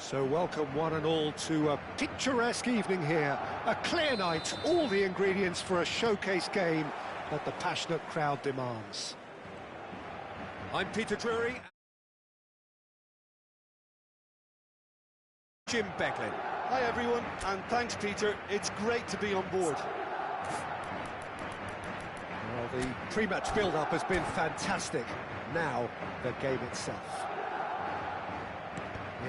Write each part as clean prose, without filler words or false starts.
So welcome one and all to a picturesque evening here. A clear night, all the ingredients for a showcase game that the passionate crowd demands. I'm Peter Drury. Jim Becklin. Hi everyone, and thanks Peter, it's great to be on board. Well, the pre-match build-up has been fantastic. Now, the game itself.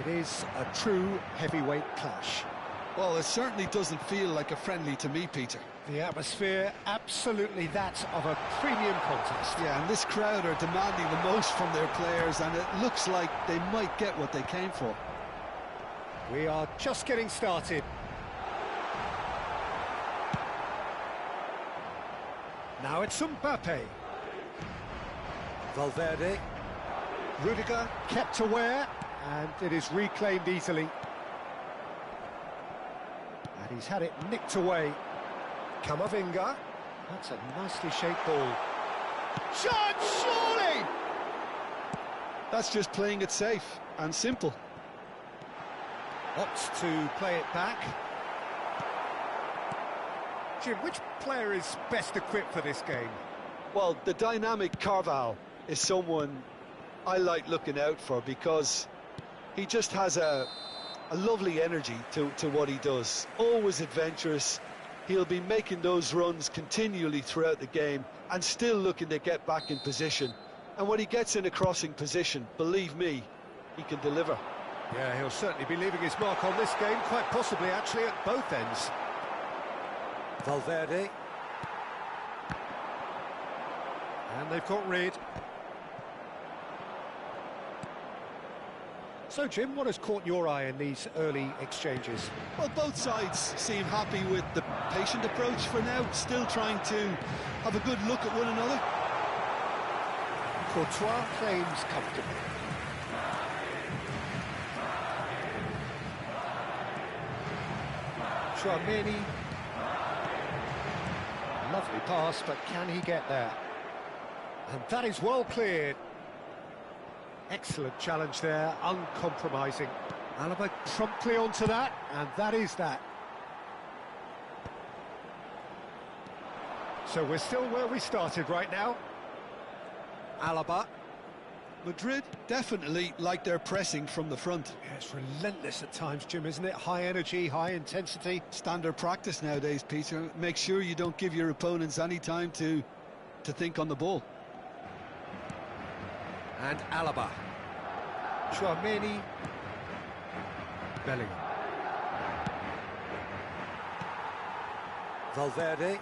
It is a true heavyweight clash. Well, it certainly doesn't feel like a friendly to me, Peter. The atmosphere, absolutely that of a premium contest. Yeah, and this crowd are demanding the most from their players, and it looks like they might get what they came for. We are just getting started. Now it's Mbappe. Valverde. Rudiger kept aware, and it is reclaimed easily. And he's had it nicked away. Camavinga. That's a nicely shaped ball. Shot, surely! That's just playing it safe and simple. Opts to play it back. Jim, which player is best equipped for this game? Well, the dynamic Carval is someone I like looking out for because he just has a lovely energy to what he does. Always adventurous. He'll be making those runs continually throughout the game and still looking to get back in position. And when he gets in a crossing position, believe me, he can deliver. Yeah, he'll certainly be leaving his mark on this game, quite possibly actually at both ends. Valverde. And they've got rid. So, Jim, what has caught your eye in these early exchanges? Well, both sides seem happy with the patient approach for now, still trying to have a good look at one another. Courtois claims comfortably. Tchouameni. Lovely pass, but can he get there? And that is well cleared. Excellent challenge there, uncompromising. Alaba promptly onto that, and that is that. So we're still where we started right now. Alaba. Madrid definitely like their pressing from the front. Yeah, it's relentless at times, Jim, isn't it? High energy, high intensity. Standard practice nowadays, Peter. Make sure you don't give your opponents any time to think on the ball. And Alaba. Tchouameni. Bellingham. Valverde.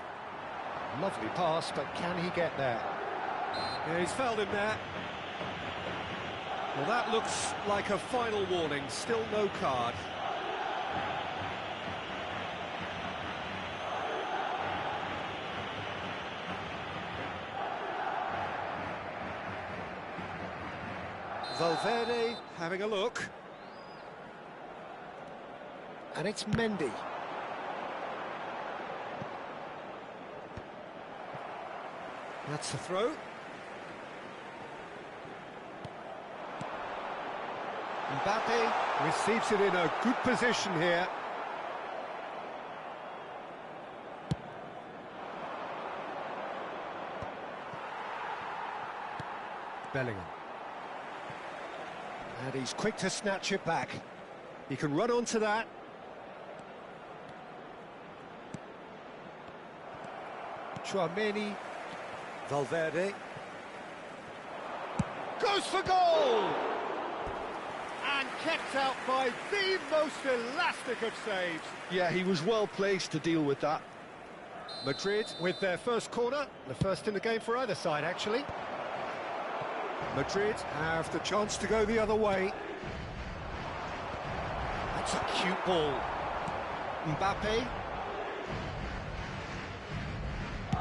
Lovely pass, but can he get there? Yeah, he's fouled him there. Well, that looks like a final warning. Still no card. Valverde having a look. And it's Mendy. That's the throw. Mbappe receives it in a good position here. Bellingham. And he's quick to snatch it back. He can run onto that. Tchouameni. Valverde. Goes for goal! And kept out by the most elastic of saves. Yeah, he was well placed to deal with that. Madrid with their first corner, the first in the game for either side, actually. Madrid have the chance to go the other way. That's a cute ball. Mbappe.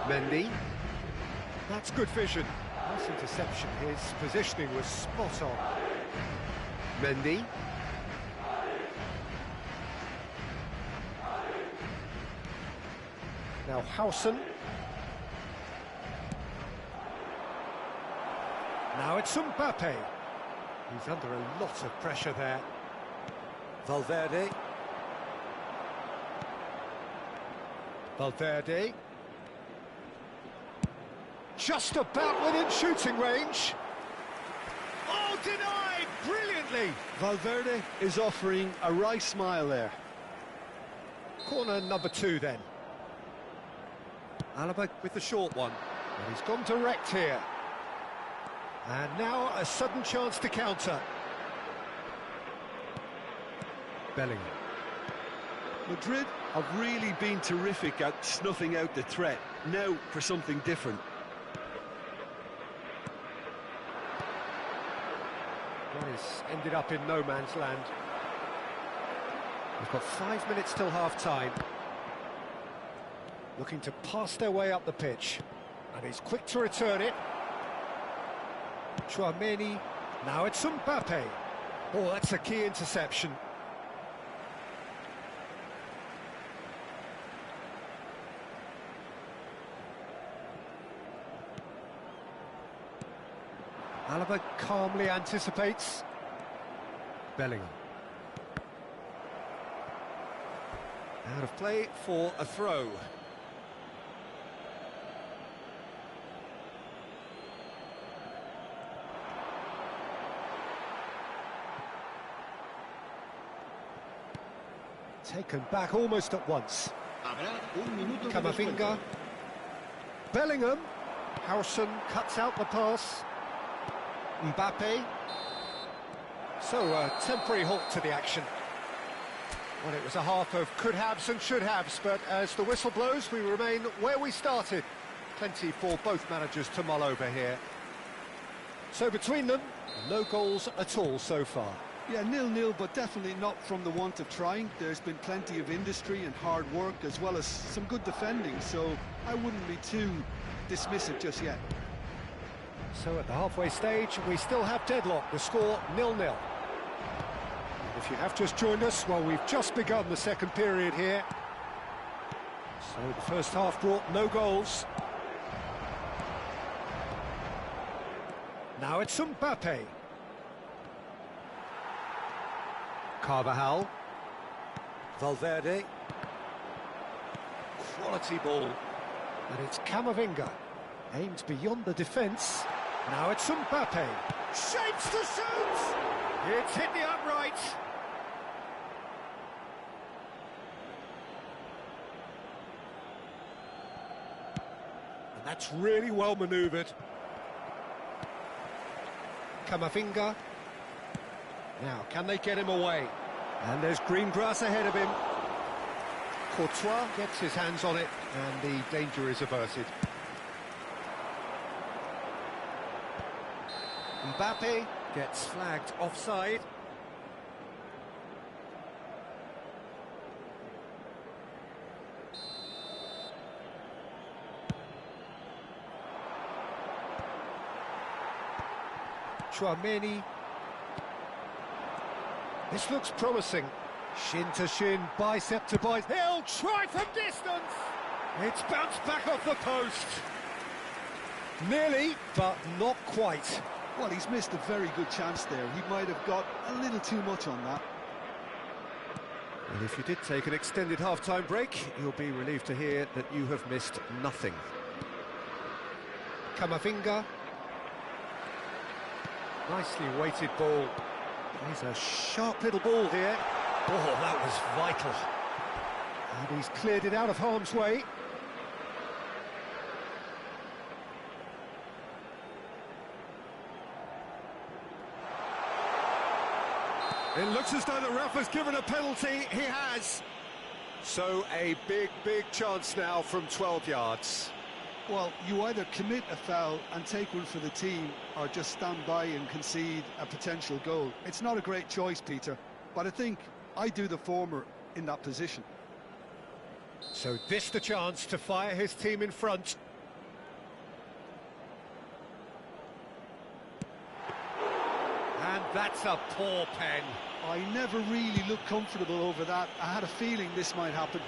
Mendy. That's good vision. Nice interception. His positioning was spot on. Mendy. Now Howson. Now it's Mbappe. He's under a lot of pressure there. Valverde. Valverde. Just about within shooting range. Oh, denied brilliantly. Valverde is offering a right smile there. Corner number 2 then. Alaba with the short one. And he's gone direct here. And now a sudden chance to counter. Bellingham. Madrid have really been terrific at snuffing out the threat. Now for something different. Well, he's ended up in no man's land. We've got 5 minutes till half-time. Looking to pass their way up the pitch. And he's quick to return it. Tchouaméni. Now it's Mbappe. Oh, that's a key interception. Alaba calmly anticipates. Bellingham. Out of play for a throw. Taken back almost at once. Camavinga. Bellingham. Harrison cuts out the pass. Mbappe. So a temporary halt to the action. Well, it was a half of could-haves and should-haves, but as the whistle blows, we remain where we started. Plenty for both managers to mull over here. So between them, no goals at all so far. Yeah, 0-0, but definitely not from the want of trying. There's been plenty of industry and hard work, as well as some good defending, so I wouldn't be too dismissive just yet. So at the halfway stage, we still have deadlock, the score 0-0. If you have just joined us, well, we've just begun the second period here. So the first half brought no goals. Now it's Mbappe. Carvajal. Valverde. Quality ball. And it's Camavinga. Aimed beyond the defence. Now it's Mbappe. Shapes to shoot! It's hit the upright. And that's really well manoeuvred. Camavinga. Now, can they get him away? And there's green grass ahead of him. Courtois gets his hands on it, and the danger is averted. Mbappe gets flagged offside. Tchouaméni. This looks promising. Shin to shin, bicep to bicep. He'll try from distance. It's bounced back off the post. Nearly, but not quite. Well, he's missed a very good chance there. He might have got a little too much on that. And if you did take an extended half-time break, you'll be relieved to hear that you have missed nothing. Camavinga. Nicely weighted ball. He's a sharp little ball here. Oh, that was vital. And he's cleared it out of harm's way. It looks as though the ref has given a penalty. He has. So a big, big chance now from 12 yards. Well, you either commit a foul and take one for the team, or just stand by and concede a potential goal. It's not a great choice, Peter, but I think I do the former in that position. So this the chance to fire his team in front. And that's a poor pen. I never really looked comfortable over that. I had a feeling this might happen.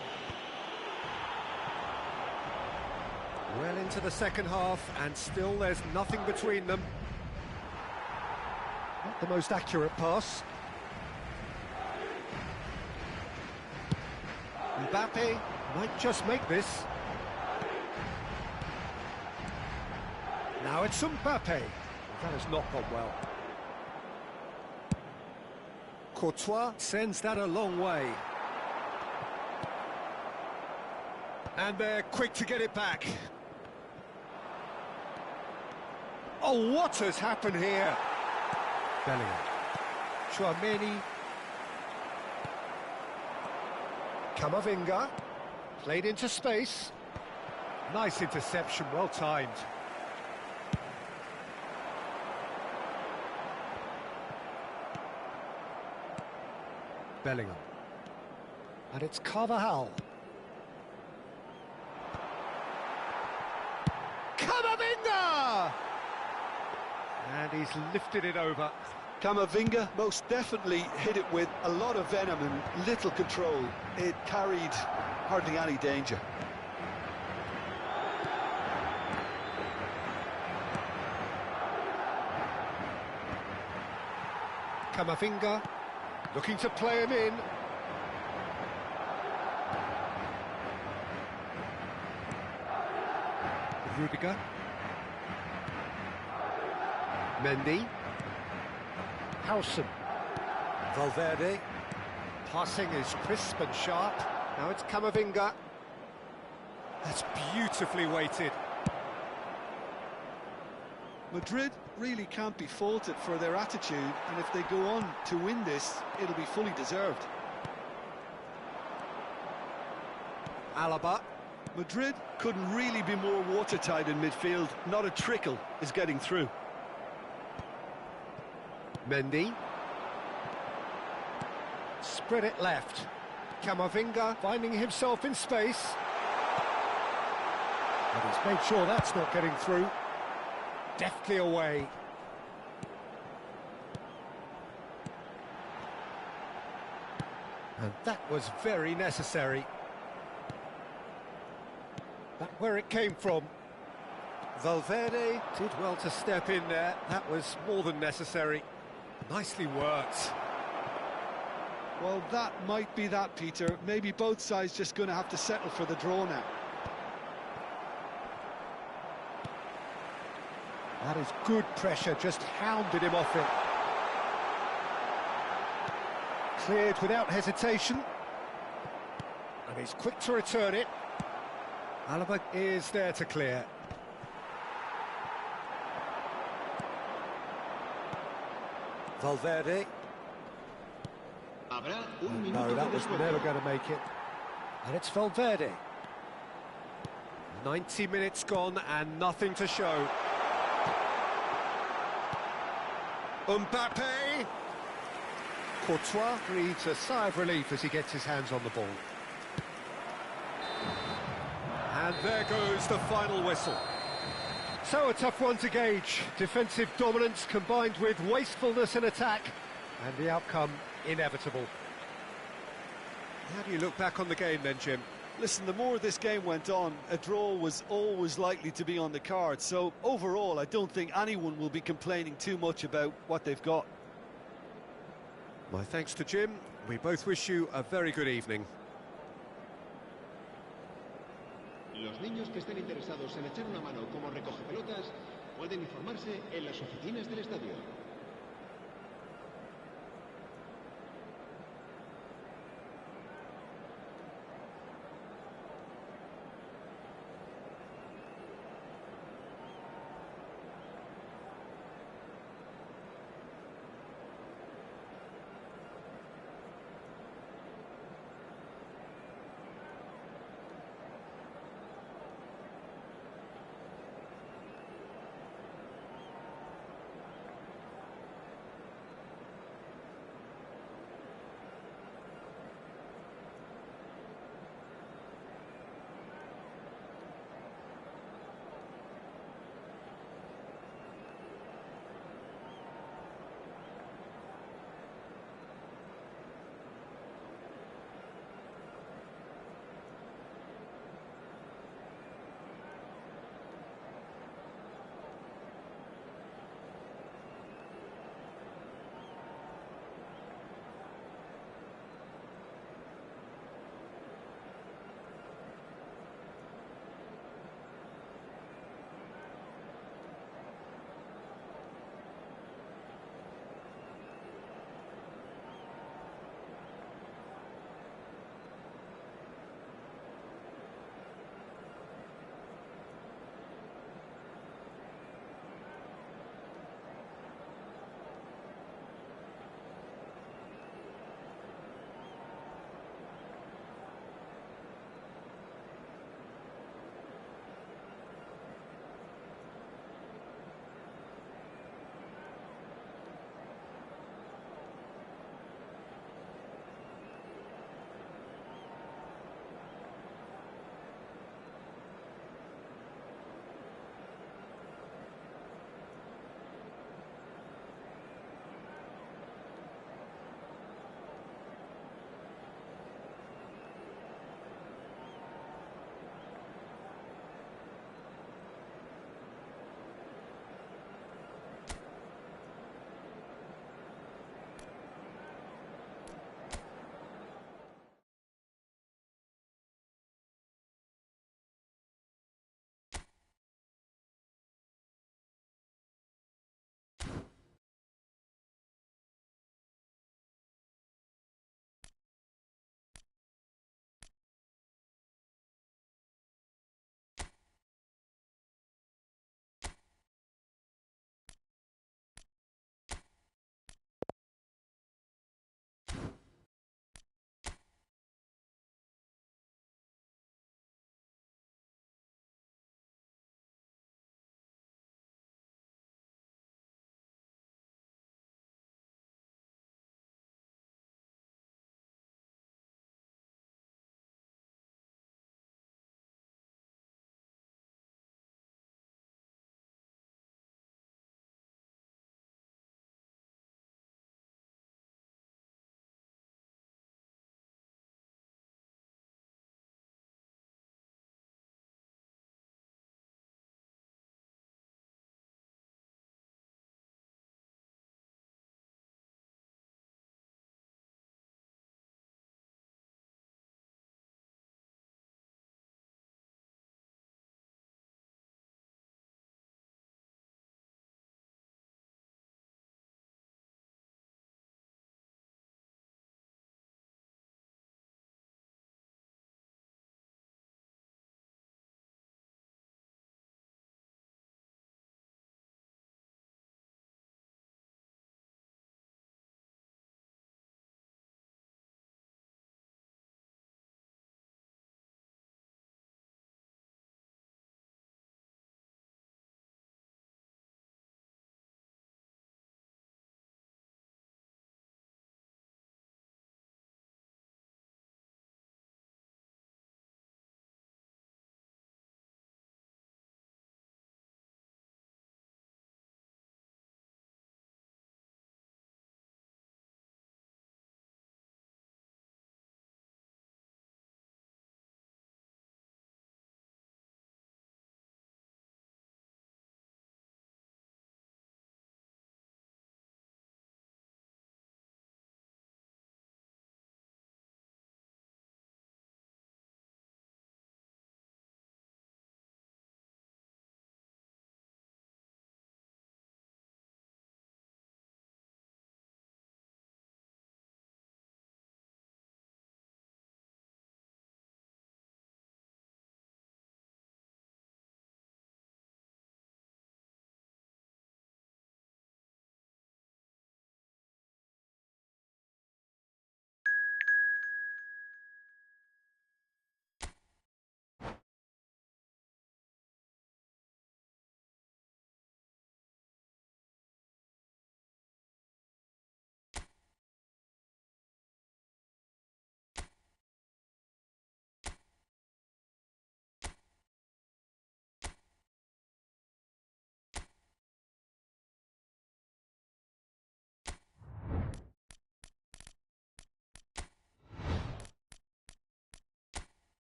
Well into the second half, and still there's nothing between them. Not the most accurate pass. Mbappe might just make this. Now it's Mbappe. That has not gone well. Courtois sends that a long way. And they're quick to get it back. Oh, what has happened here? Bellingham. Chouameni. Camavinga. Played into space. Nice interception, well timed. Bellingham. And it's Carvajal. Camavinga! And he's lifted it over. Camavinga most definitely hit it with a lot of venom and little control. It carried hardly any danger. Camavinga looking to play him in. Rudiger. Mendy. Howson. Valverde. Passing is crisp and sharp. Now it's Camavinga. That's beautifully weighted. Madrid really can't be faulted for their attitude, and if they go on to win this, it'll be fully deserved. Alaba. Madrid couldn't really be more watertight in midfield. Not a trickle is getting through. Mendy. Spread it left. Camavinga finding himself in space. But he's made sure that's not getting through. Deftly away. And that was very necessary. That's where it came from. Valverde did well to step in there. That was more than necessary. Nicely worked. Well, that might be that, Peter. Maybe both sides just going to have to settle for the draw now. That is good pressure, just hounded him off it. Cleared without hesitation. And he's quick to return it. Alaba is there to clear. Valverde. No, that was never going to make it. And it's Valverde. 90 minutes gone and nothing to show. Mbappe! Courtois breathes a sigh of relief as he gets his hands on the ball. And there goes the final whistle. So a tough one to gauge. Defensive dominance combined with wastefulness in attack, and the outcome inevitable. How do you look back on the game then, Jim? Listen, the more this game went on, a draw was always likely to be on the card. So overall, I don't think anyone will be complaining too much about what they've got. My thanks to Jim. We both wish you a very good evening. Los niños que estén interesados en echar una mano como recogepelotas pueden informarse en las oficinas del estadio.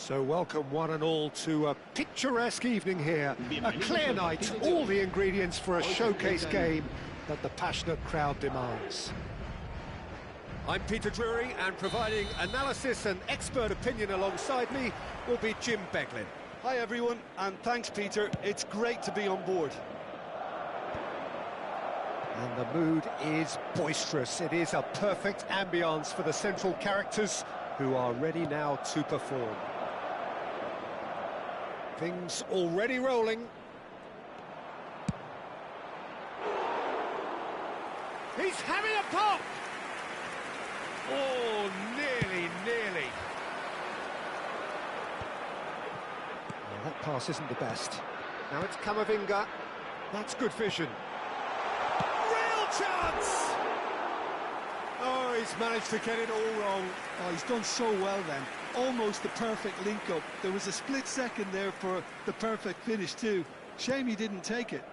So welcome one and all to a picturesque evening here. A clear night, all the ingredients for a showcase game that the passionate crowd demands. I'm Peter Drury, and providing analysis and expert opinion alongside me will be Jim Beglin. Hi everyone, and thanks Peter, it's great to be on board. And the mood is boisterous. It is a perfect ambience for the central characters who are ready now to perform. Things already rolling. He's having a pop! Oh, nearly. Well, that pass isn't the best. Now it's Camavinga. That's good vision. Real chance! Oh, he's managed to get it all wrong. Oh, he's done so well then. Almost the perfect link-up. There was a split second there for the perfect finish too. Shame he didn't take it.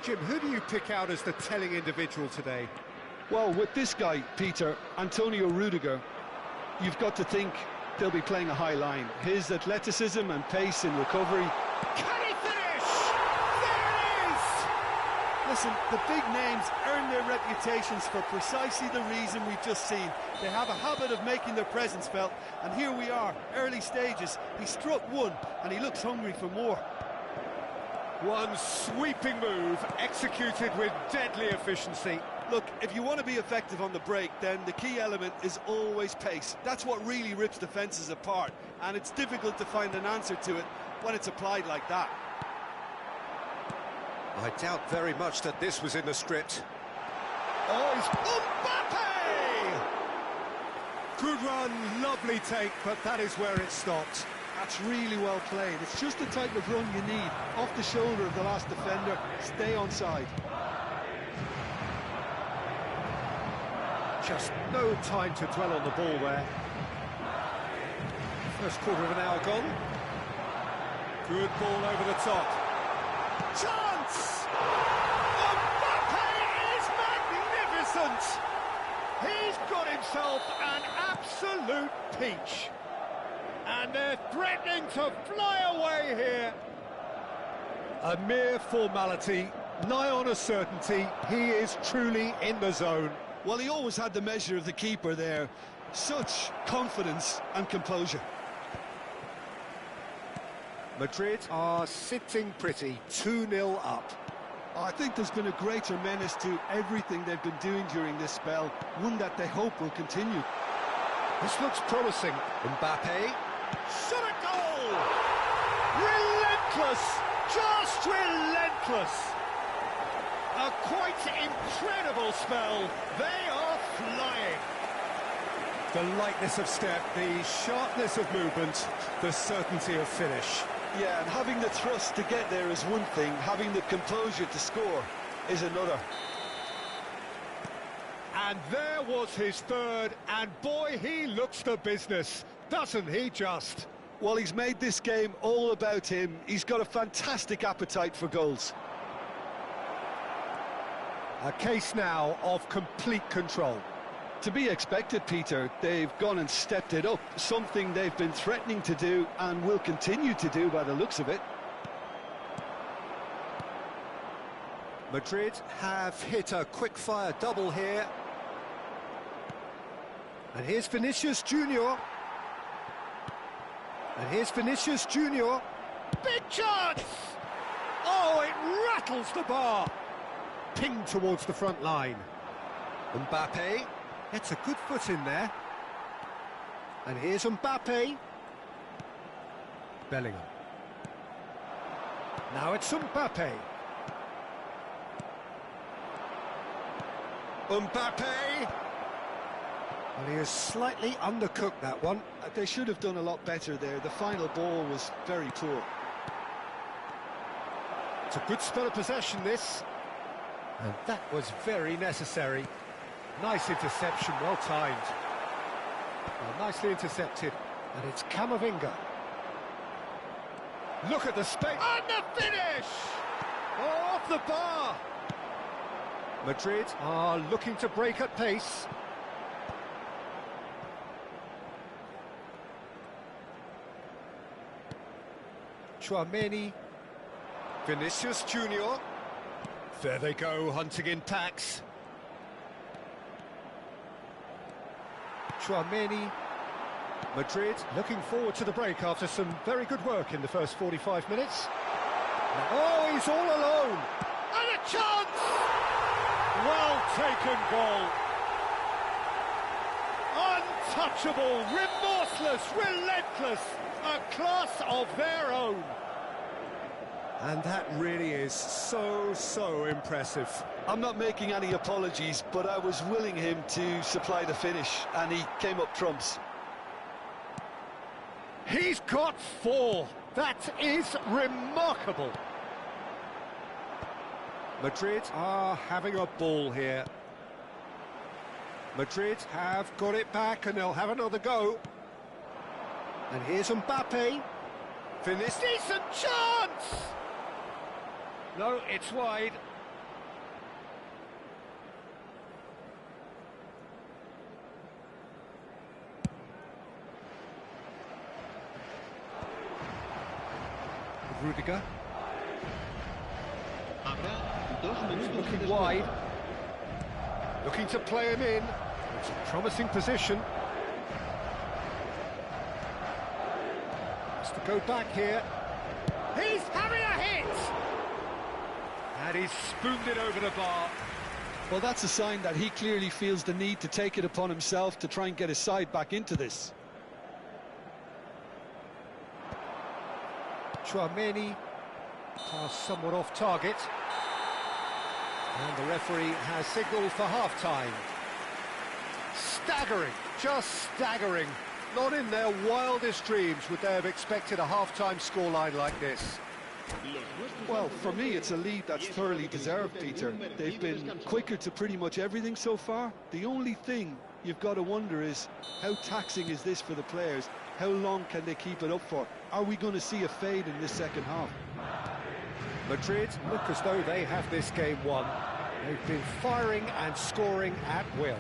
Jim, who do you pick out as the telling individual today? Well, with this guy, Peter, Antonio Rudiger, you've got to think they'll be playing a high line. His athleticism and pace in recovery. Can he finish? There it is! Listen, the big names earn their reputations for precisely the reason we've just seen. They have a habit of making their presence felt, and here we are, early stages. He struck one, and he looks hungry for more. One sweeping move, executed with deadly efficiency. Look, if you want to be effective on the break, then the key element is always pace. That's what really rips defences apart, and it's difficult to find an answer to it when it's applied like that. I doubt very much that this was in the script. Oh, he's Mbappe! Good run, lovely take, but that is where it stopped. That's really well played. It's just the type of run you need. Off the shoulder of the last defender, stay onside. Just no time to dwell on the ball there. First quarter of an hour gone. Good ball over the top. Chance! Mbappe is magnificent! He's got himself an absolute peach. And they're threatening to fly away here. A mere formality, nigh on a certainty. He is truly in the zone. Well, he always had the measure of the keeper there. Such confidence and composure. Madrid are sitting pretty, 2-0 up. I think there's been a greater menace to everything they've been doing during this spell, one that they hope will continue. This looks promising. Mbappe. Shot a goal! Relentless! Just relentless! A quite incredible spell. They are flying. The lightness of step, the sharpness of movement, the certainty of finish. Yeah, and having the thrust to get there is one thing, having the composure to score is another. And there was his third, and boy, he looks the business, doesn't he just? Well, he's made this game all about him. He's got a fantastic appetite for goals. A case now of complete control. To be expected, Peter. They've gone and stepped it up, something they've been threatening to do and will continue to do by the looks of it. Madrid have hit a quick-fire double here. And here's Vinicius Junior. And here's Vinicius Junior. Big chance! Oh, it rattles the bar. Pinged towards the front line. Mbappe gets a good foot in there. And here's Mbappe. Bellingham. Now it's Mbappe. Mbappe! Well, he has slightly undercooked that one. They should have done a lot better there. The final ball was very poor. It's a good spell of possession, this. And that was very necessary. Nice interception, well timed. Well, nicely intercepted. And it's Camavinga. Look at the space. And the finish! Oh, off the bar! Madrid are looking to break at pace. Chouameni. Vinicius Junior. There they go, hunting in packs. Chouameni. Madrid looking forward to the break after some very good work in the first 45 minutes. Oh, he's all alone. And a chance! Well taken goal. Untouchable, remorseless, relentless. A class of their own. And that really is so impressive. I'm not making any apologies, but I was willing him to supply the finish, and he came up trumps. He's got 4. That is remarkable. Madrid are having a ball here. Madrid have got it back and they'll have another go. And here's Mbappe. Finish. Decent chance! No, it's wide. Rudiger. Looking wide. Looking to play him in. It's a promising position. Has to go back here. He's having a hit! And he's spooned it over the bar. Well, that's a sign that he clearly feels the need to take it upon himself to try and get his side back into this. Chouameni, pass somewhat off target. And the referee has signalled for half-time. Staggering, just staggering. Not in their wildest dreams would they have expected a half-time scoreline like this. Well, for me, it's a lead that's thoroughly deserved, Peter. They've been quicker to pretty much everything so far. The only thing you've got to wonder is, how taxing is this for the players? How long can they keep it up for? Are we going to see a fade in this second half? Madrid look as though they have this game won. They've been firing and scoring at will.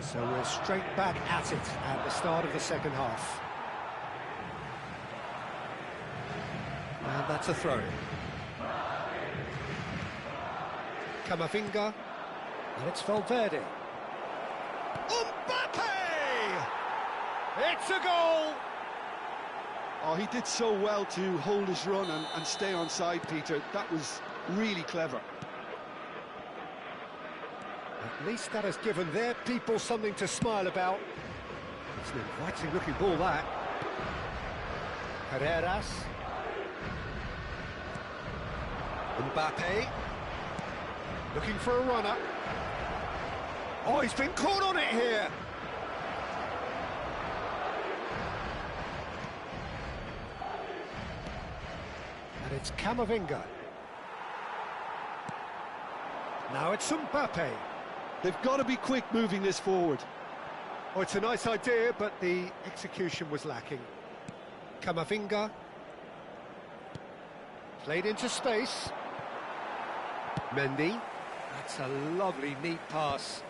So we're straight back at it at the start of the second half. And that's a throw. Camavinga. And it's Valverde. Mbappe! It's a goal! Oh, he did so well to hold his run and stay on side, Peter. That was really clever. At least that has given their people something to smile about. It's an inviting looking ball, that. Carreras. Mbappe. Looking for a runner. Oh, he's been caught on it here. And it's Camavinga. Now it's Mbappe. They've got to be quick moving this forward. Oh, it's a nice idea, but the execution was lacking. Camavinga. Played into space. Mendy. That's a lovely, neat pass.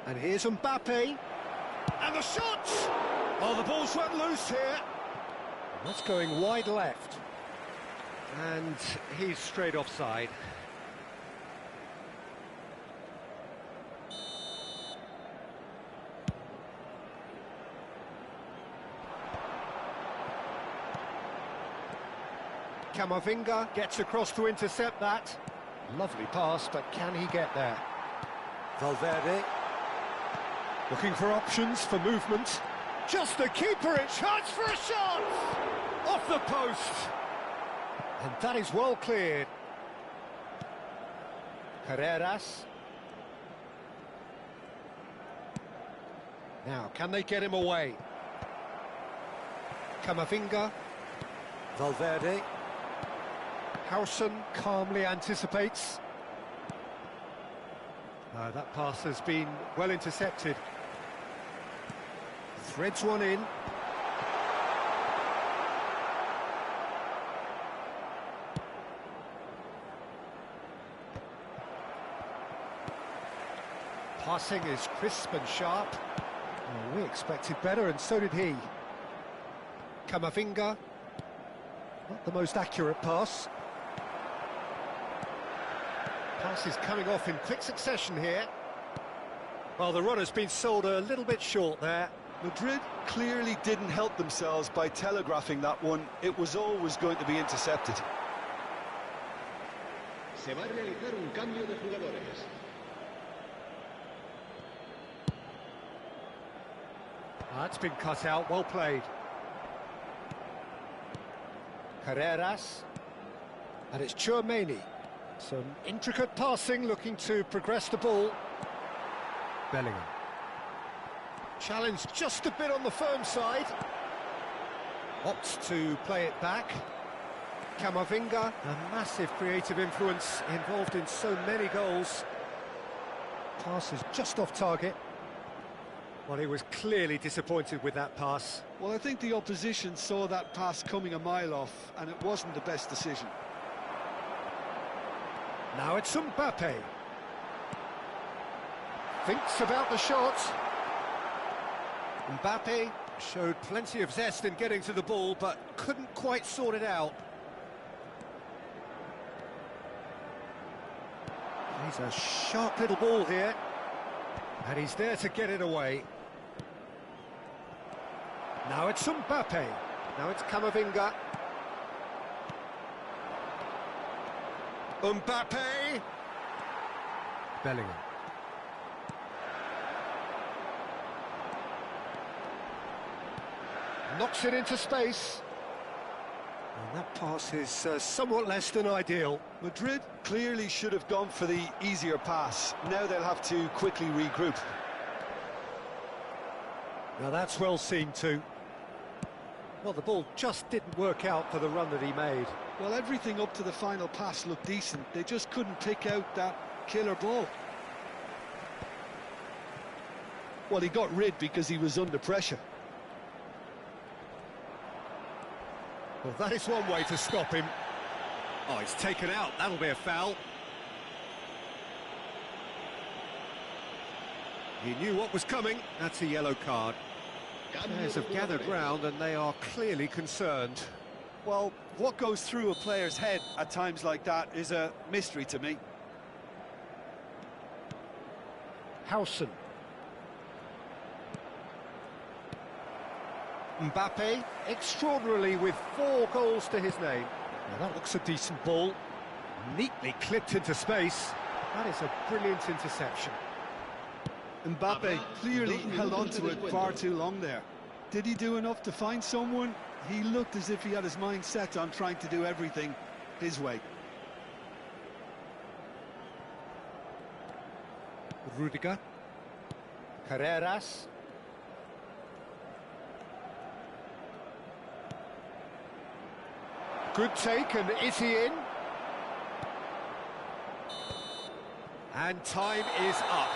And here's Mbappe. And the shot! Oh, the ball's run loose here. That's going wide left. And he's straight offside. Camavinga gets across to intercept that. Lovely pass, but can he get there? Valverde. Looking for options for movement. Just the keeper, it chance for a shot! Off the post! And that is well cleared. Carreras. Now, can they get him away? Camavinga. Valverde. Howson calmly anticipates. That pass has been well intercepted. Threads one in. Passing is crisp and sharp. Oh, we expected better, and so did he. Camavinga. Not the most accurate pass. Pass is coming off in quick succession here. Well, the runner's been sold a little bit short there. Madrid clearly didn't help themselves by telegraphing that one. It was always going to be intercepted. Se va a realizar un cambio de jugadores. That's been cut out, well played. Carreras. And it's Tchouaméni. Some intricate passing, looking to progress the ball. Bellingham. Challenge just a bit on the firm side. Opts to play it back. Camavinga, a massive creative influence, involved in so many goals. Pass is just off target. Well, he was clearly disappointed with that pass. Well, I think the opposition saw that pass coming a mile off, and it wasn't the best decision. Now it's Mbappe. Thinks about the shot. Mbappe showed plenty of zest in getting to the ball, but couldn't quite sort it out. He's a sharp little ball here, and he's there to get it away. Now it's Mbappe. Now it's Camavinga. Mbappe. Bellingham. Knocks it into space. And that pass is somewhat less than ideal. Madrid clearly should have gone for the easier pass. Now they'll have to quickly regroup. Now that's well seen too. Well, the ball just didn't work out for the run that he made. Well, everything up to the final pass looked decent. They just couldn't pick out that killer ball. Well, he got rid because he was under pressure. Well, that is one way to stop him. Oh, he's taken out. That'll be a foul. He knew what was coming. That's a yellow card. Players have gathered round and they are clearly concerned. Well, what goes through a player's head at times like that is a mystery to me. Howson. Mbappe, extraordinarily with 4 goals to his name. Now that looks a decent ball. Neatly clipped into space. That is a brilliant interception. Mbappe clearly held on to it far too long there. Did he do enough to find someone? He looked as if he had his mind set on trying to do everything his way. Rudiger. Carreras. Good take, and is he in? And time is up.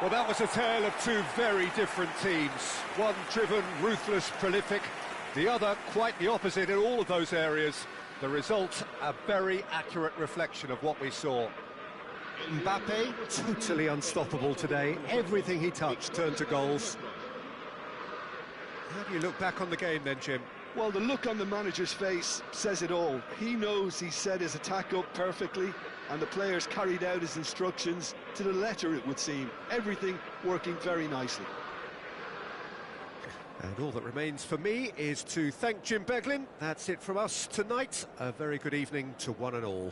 Well, that was a tale of 2 very different teams. One driven, ruthless, prolific. The other quite the opposite in all of those areas. The result, a very accurate reflection of what we saw. Mbappe, totally unstoppable today. Everything he touched turned to goals. How do you look back on the game then, Jim? Well, the look on the manager's face says it all. He knows he set his attack up perfectly, and the players carried out his instructions to the letter, it would seem. Everything working very nicely. And all that remains for me is to thank Jim Beglin. That's it from us tonight. A very good evening to one and all.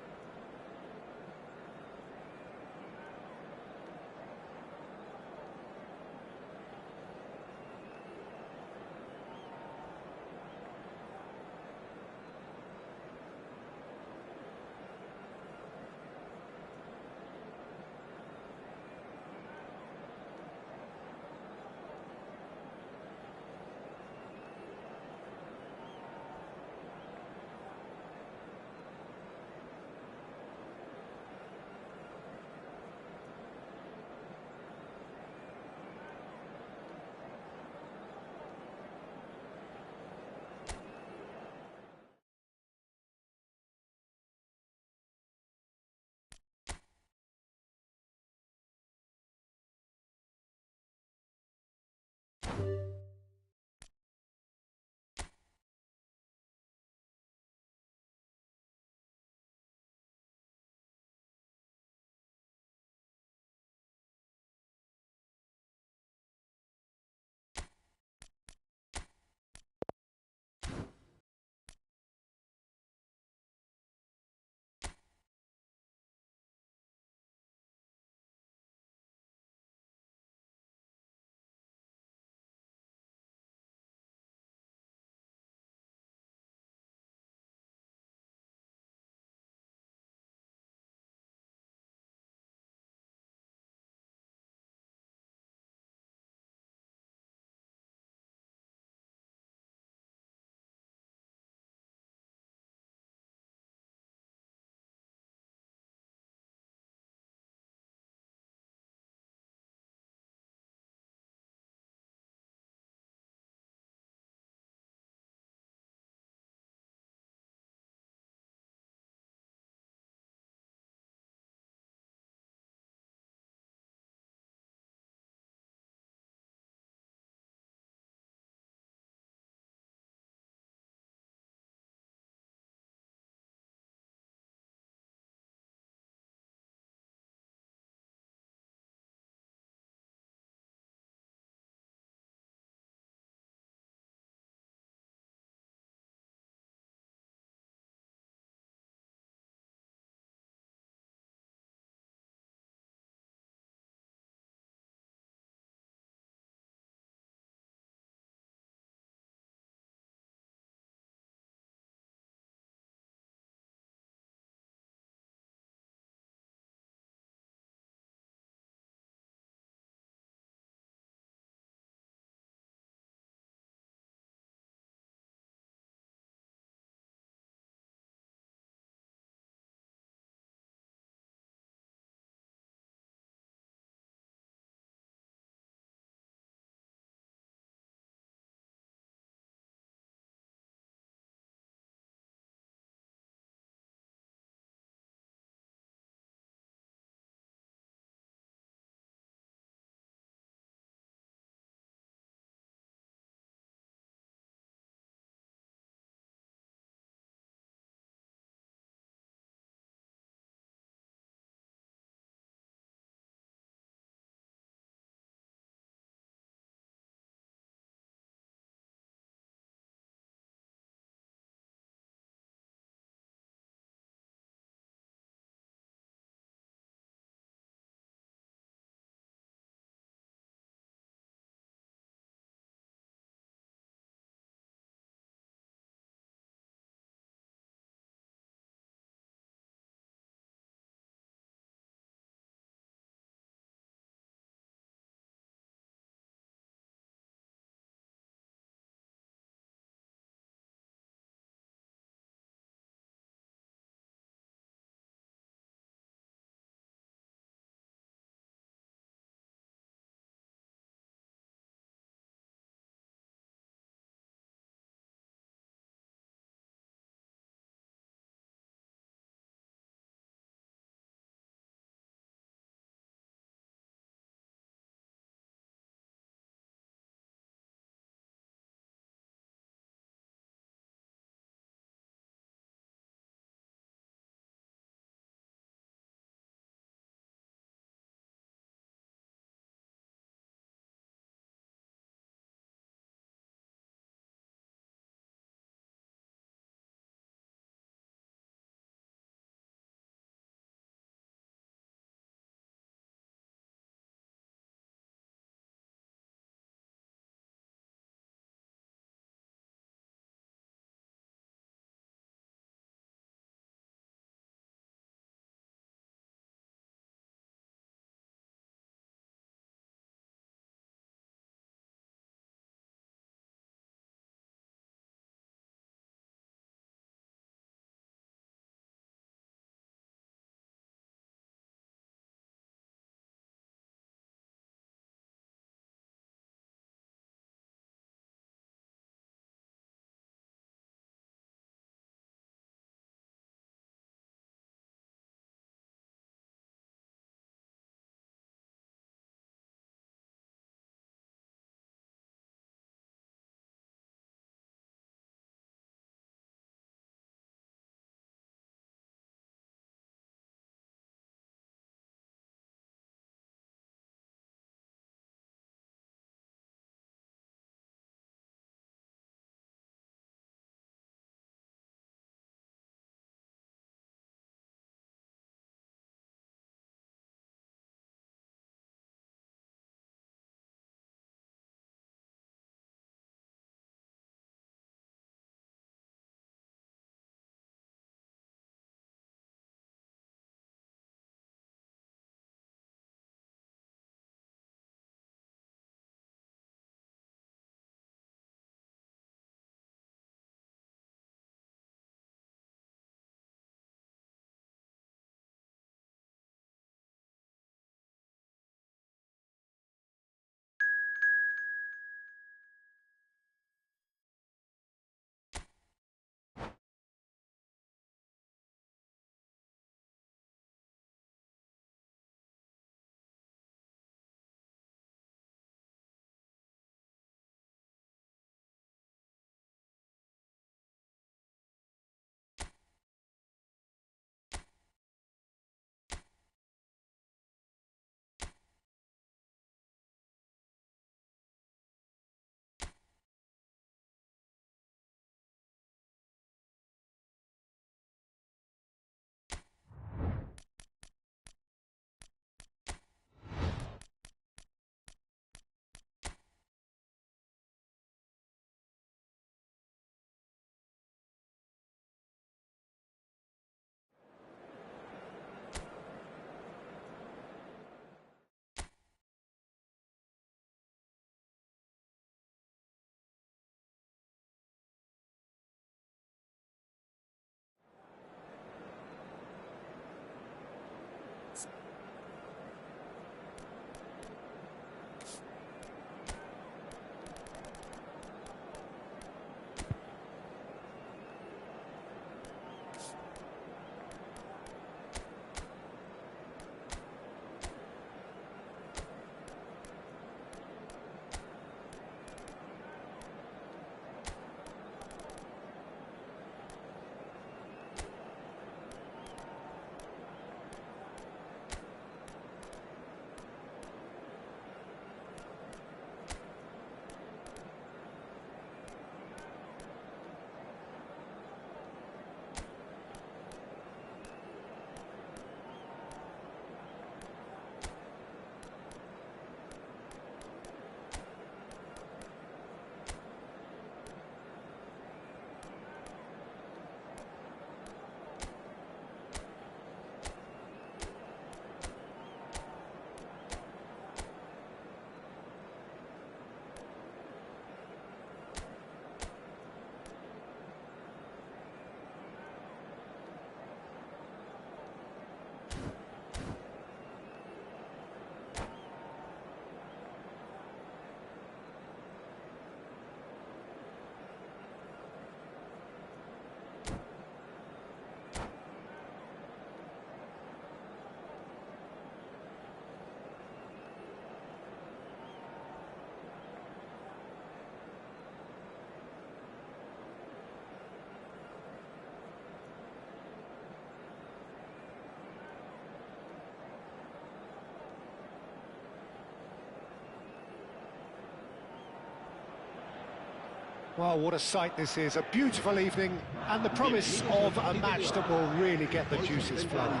Well, what a sight this is, a beautiful evening, and the promise of a match that will really get the juices flowing.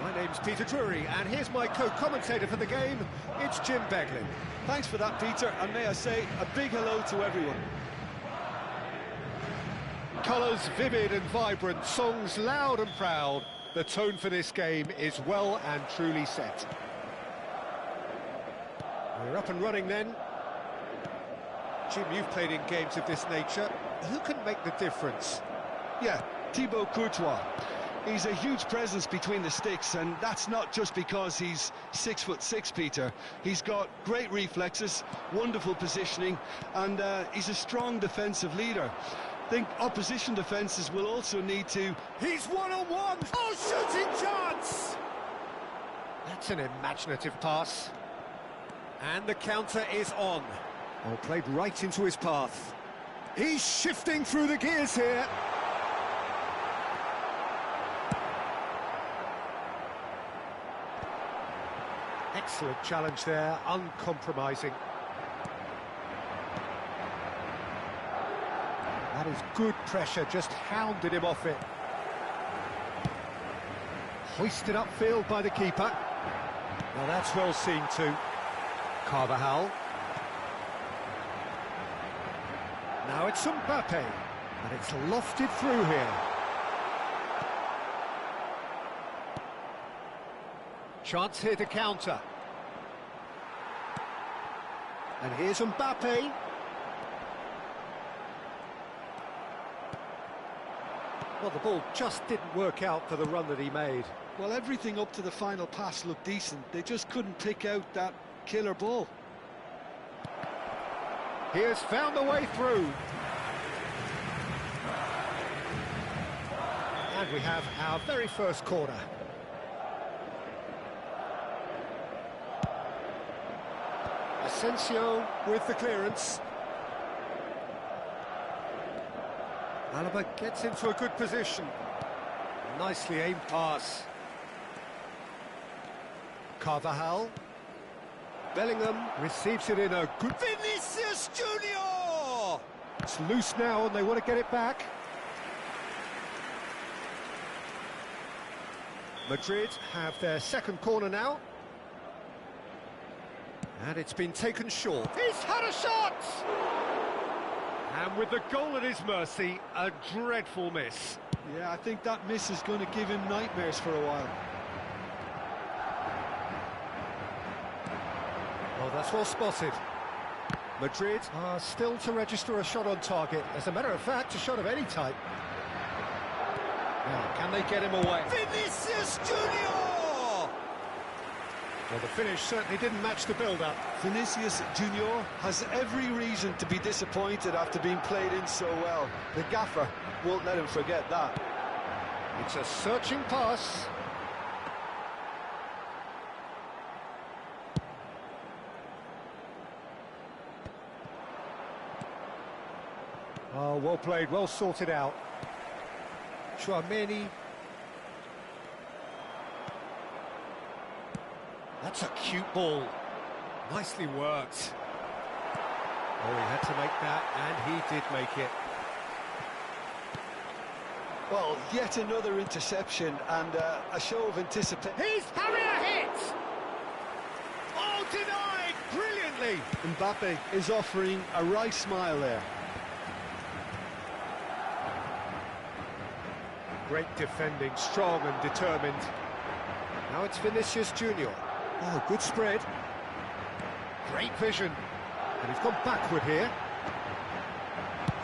My name's Peter Drury, and here's my co-commentator for the game, it's Jim Beglin. Thanks for that, Peter, and may I say a big hello to everyone. Colours vivid and vibrant, songs loud and proud. The tone for this game is well and truly set. We're up and running then. Jim, you've played in games of this nature. Who can make the difference? Yeah, Thibaut Courtois. He's a huge presence between the sticks, and that's not just because he's 6'6", Peter. He's got great reflexes, wonderful positioning, and he's a strong defensive leader. I think opposition defences will also need to... He's one-on-one! Oh, shooting chance! That's an imaginative pass. And the counter is on. Oh, played right into his path. He's shifting through the gears here. Excellent challenge there, uncompromising. That is good pressure, just hounded him off it. Hoisted upfield by the keeper. Well, that's well seen too. Carvajal. Now it's Mbappe, and it's lofted through here. Chance here to counter. And here's Mbappe. Well, the ball just didn't work out for the run that he made. Well, everything up to the final pass looked decent. They just couldn't pick out that killer ball. He has found the way through. And we have our very first corner. Asensio with the clearance. Alaba gets into a good position. Nicely aimed pass. Carvajal. Bellingham receives it in a good... Vinicius Junior! It's loose now and they want to get it back. Madrid have their second corner now. And it's been taken short. He's had a shot! And with the goal at his mercy, a dreadful miss. Yeah, I think that miss is going to give him nightmares for a while. Oh, that's well spotted. Madrid are still to register a shot on target. As a matter of fact, a shot of any type. Now, can they get him away? Vinicius Junior! Well, the finish certainly didn't match the build-up. Vinicius Junior has every reason to be disappointed after being played in so well. The gaffer won't let him forget that. It's a searching pass. Oh, well played, well sorted out. Chouameni. That's a cute ball. Nicely worked. Oh, he had to make that, and he did make it. Well, yet another interception and a show of anticipation. He's having a hit! Oh, denied brilliantly! Mbappe is offering a wry smile there. Great defending, strong and determined. Now it's Vinicius Junior. Oh, good spread. Great vision. And he's gone backward here.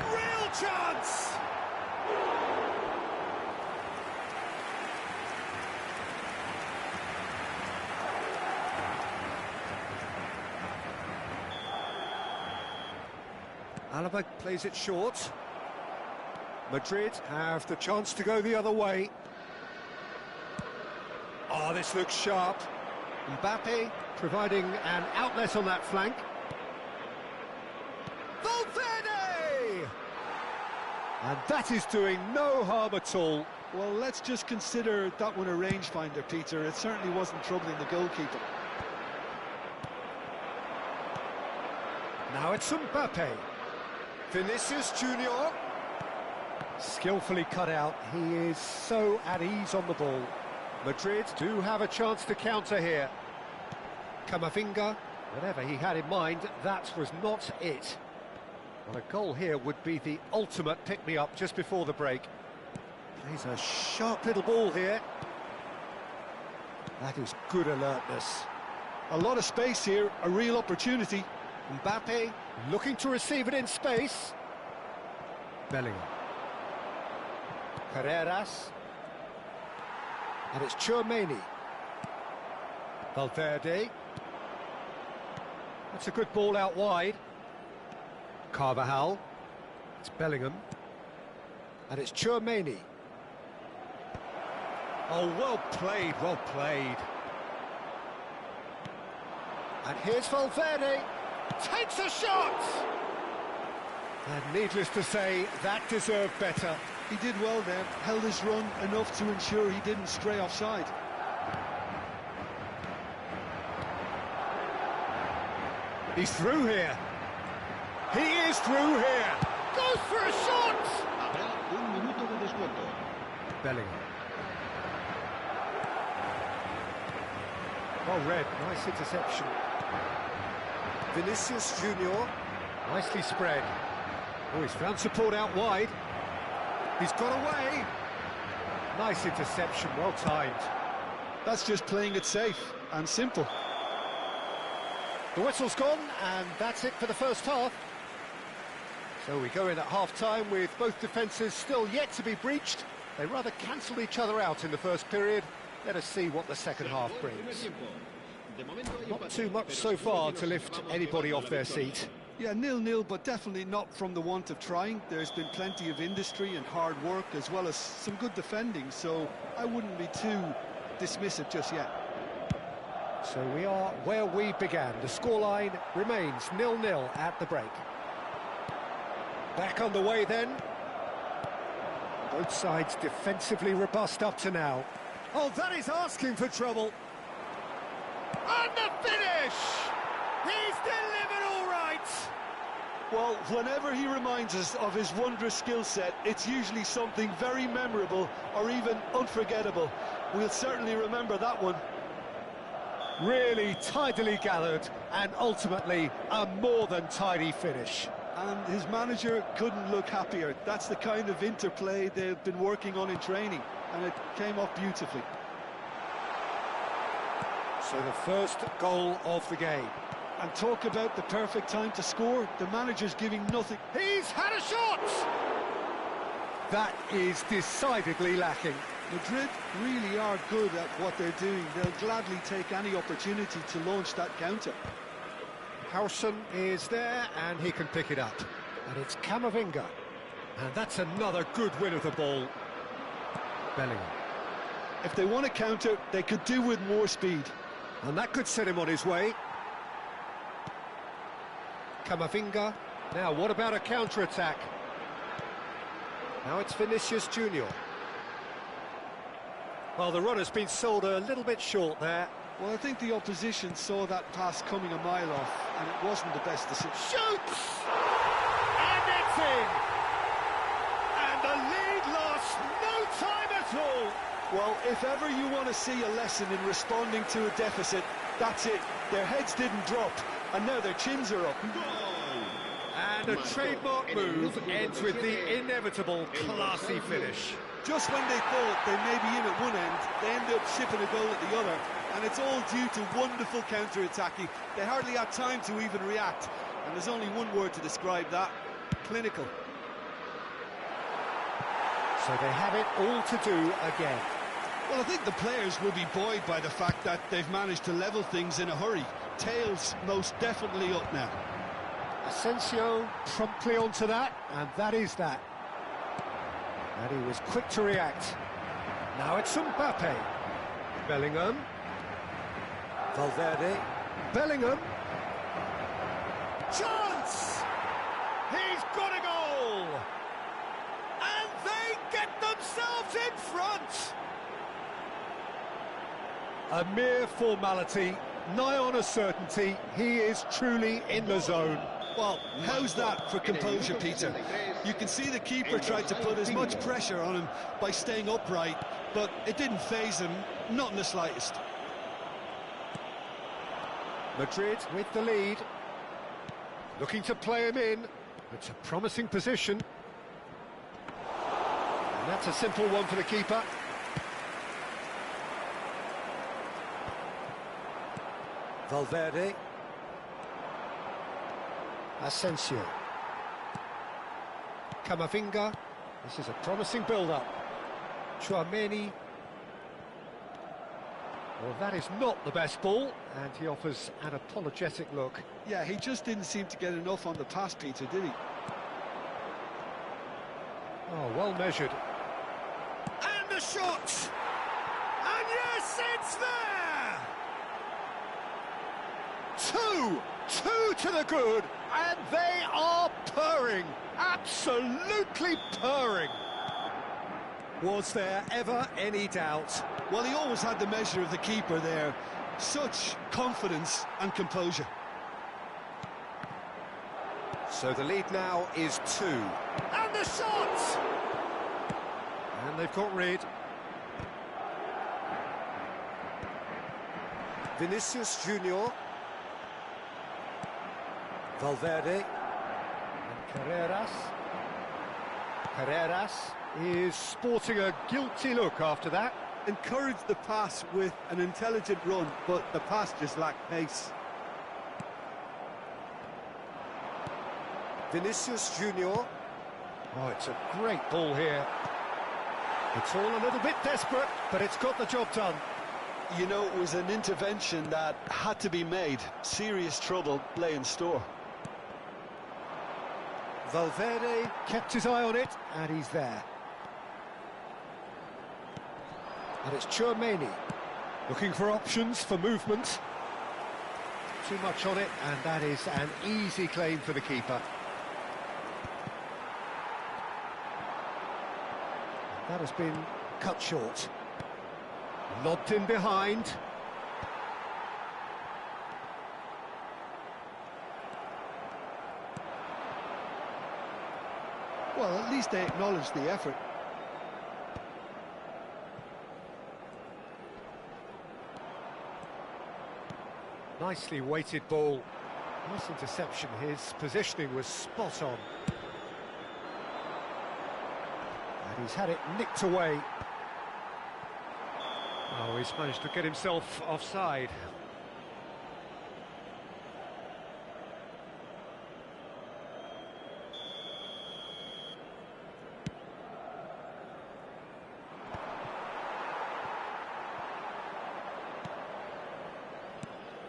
Real chance! Alaba plays it short. Madrid have the chance to go the other way. Oh, this looks sharp. Mbappe providing an outlet on that flank. Valverde! And that is doing no harm at all. Well, let's just consider that one a rangefinder, Peter. It certainly wasn't troubling the goalkeeper. Now it's Mbappe. Vinicius Junior. Skillfully cut out. He is so at ease on the ball. Madrid do have a chance to counter here. Camavinga, whatever he had in mind, that was not it. Well, a goal here would be the ultimate pick-me-up just before the break. Plays a sharp little ball here. That is good alertness. A lot of space here, a real opportunity. Mbappe looking to receive it in space. Bellingham. Carreras. And it's Tchouaméni. Valverde. That's a good ball out wide. Carvajal. It's Bellingham. And it's Tchouaméni. Oh, well played, well played. And here's Valverde. Takes a shot! And needless to say, that deserved better. He did well there, held his run enough to ensure he didn't stray offside. He's through here. He is through here. Goes for a shot! Habrá un minuto de descuento. Bellingham. Well read, nice interception. Vinicius Junior, nicely spread. Oh, he's found support out wide. He's got away. Nice interception, well timed. That's just playing it safe and simple. The whistle's gone, and that's it for the first half. So we go in at half-time with both defences still yet to be breached. They rather cancelled each other out in the first period. Let us see what the second half brings. Not too much so far to lift anybody off their seat. Yeah, 0-0, but definitely not from the want of trying. There's been plenty of industry and hard work, as well as some good defending, so I wouldn't be too dismissive just yet. So we are where we began. The scoreline remains 0-0 at the break. Back underway then. Both sides defensively robust up to now. Oh, that is asking for trouble. And the finish! He's delivered all right! Well, whenever he reminds us of his wondrous skill set, it's usually something very memorable or even unforgettable. We'll certainly remember that one. Really tidily gathered and ultimately a more than tidy finish. And his manager couldn't look happier. That's the kind of interplay they've been working on in training, and it came off beautifully. So the first goal of the game. And talk about the perfect time to score. The manager's giving nothing. He's had a shot! That is decidedly lacking. Madrid really are good at what they're doing. They'll gladly take any opportunity to launch that counter. Howson is there, and he can pick it up. And it's Camavinga. And that's another good win of the ball. Bellingham. If they want to counter, they could do with more speed. And that could set him on his way. Camavinga. Now, what about a counter-attack? Now it's Vinicius Junior. Well, the runner's been sold a little bit short there. Well, I think the opposition saw that pass coming a mile off, and it wasn't the best decision. Shoots! And it's in! And the lead lost no time at all! Well, if ever you want to see a lesson in responding to a deficit, that's it. Their heads didn't drop, and now their chins are up. And a trademark move ends with the inevitable classy finish. Just when they thought they may be in at one end, they end up shipping a goal at the other, and it's all due to wonderful counter-attacking. They hardly had time to even react, and there's only one word to describe that: clinical. So they have it all to do again. Well, I think the players will be buoyed by the fact that they've managed to level things in a hurry. Tails most definitely up now. Asensio promptly onto that, and that is that. And he was quick to react. Now it's Mbappe. Bellingham. Valverde. Bellingham. Chance! He's got a goal! And they get themselves in front! A mere formality, nigh on a certainty. He is truly in the zone. Well, how's that for composure, Peter? You can see the keeper tried to put as much pressure on him by staying upright, but it didn't faze him, not in the slightest. Madrid with the lead. Looking to play him in. It's a promising position. And that's a simple one for the keeper. Valverde. Asensio. Camavinga. This is a promising build-up. Tchouaméni. Well, that is not the best ball, and he offers an apologetic look. Yeah, he just didn't seem to get enough on the pass, Peter, did he? Oh, well measured. And the shot! And yes, it's there! Two to the good, and they are purring, absolutely purring. Was there ever any doubt? Well, he always had the measure of the keeper there. Such confidence and composure. So the lead now is 2. And the shot! And they've got rid. Vinicius Junior. Valverde. And Carreras is sporting a guilty look after that. Encouraged the pass with an intelligent run, but the pass just lacked pace. Vinicius Junior. Oh, it's a great ball here. It's all a little bit desperate, but it's got the job done. You know, it was an intervention that had to be made. Serious trouble lay in store. Valverde kept his eye on it, and he's there. And it's Tchouaméni looking for options for movement. Too much on it, and that is an easy claim for the keeper. That has been cut short. Lobbed in behind. Well, at least they acknowledged the effort. Nicely weighted ball. Nice interception. His positioning was spot on. And he's had it nicked away. Oh, he's managed to get himself offside.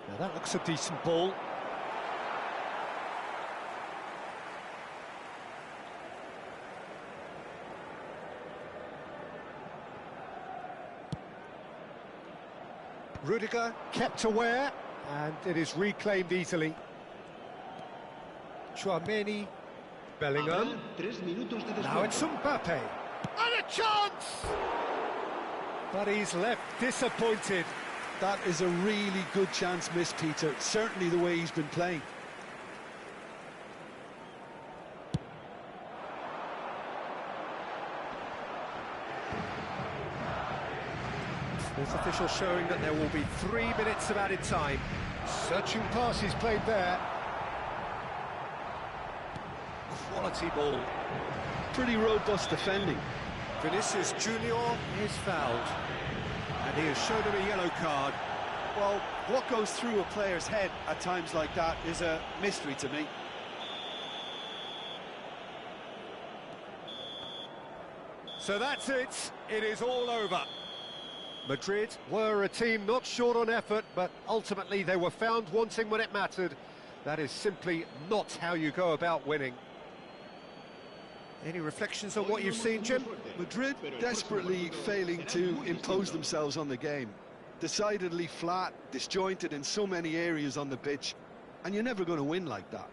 Now that looks a decent ball. Rudiger kept aware, and it is reclaimed easily. Tchouaméni, Bellingham. Now it's Mbappe. And a chance! But he's left disappointed. That is a really good chance missed, Peter. Certainly the way he's been playing. Fourth official showing that there will be 3 minutes of added time. Searching passes played there. Quality ball. Pretty robust defending. Vinicius Junior is fouled. And he has shown him a yellow card. Well, what goes through a player's head at times like that is a mystery to me. So that's it. It is all over. Madrid were a team not short on effort, but ultimately they were found wanting when it mattered. That is simply not how you go about winning. Any reflections on what you've seen, Jim? Madrid desperately failing to impose themselves on the game. Decidedly flat, disjointed in so many areas on the pitch, and you're never going to win like that.